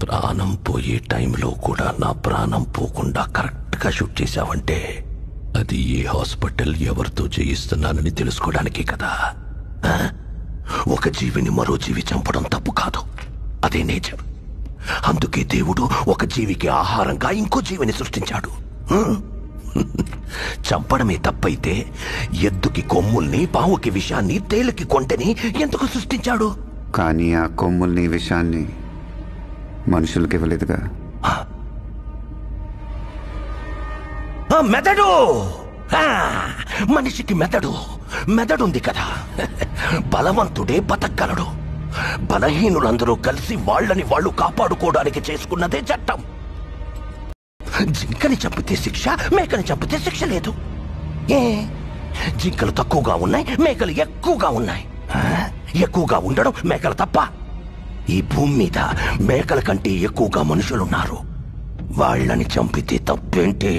ప్రాణం పోయే టైంలో కూడా నా ప్రాణం పోకుండా కరెక్ట్గా షూట్ చేశావంటే అది ఏ హాస్పిటల్ ఎవరితో చేయిస్తున్నానని తెలుసుకోవడానికే కదా. ఒక జీవిని మరో జీవి చంపడం తప్పు కాదు, అదే నేచర్. అందుకే దేవుడు ఒక జీవికి ఆహారంగా ఇంకో జీవిని సృష్టించాడు. చంపడమే తప్పైతే ఎద్దుకి కొమ్ముల్ని, పావుకి విషాన్ని, తేలికి కొంటెని ఎందుకు సృష్టించాడు? కానీ ఆ కొమ్ముల్ని, విషాన్ని మనుషులకి ఇవ్వలేదుగా. మెదడు, మనిషికి మెదడుంది కదా. బలవంతుడే బతకగలడు. బలహీనులందరూ కలిసి వాళ్ళని వాళ్ళు కాపాడుకోవడానికి చేసుకున్నదే చట్టం. జింకని చంపితే శిక్ష, మేకని చంపితే శిక్ష లేదు. ఏ జింకలు తక్కువగా ఉన్నాయి, మేకలు ఎక్కువగా ఉన్నాయి. ఎక్కువగా ఉండడం మేకలు తప్ప? ఈ భూమి మీద మేకల కంటే ఎక్కువగా మనుషులున్నారు. వాళ్ళని చంపితే తప్పేంటి?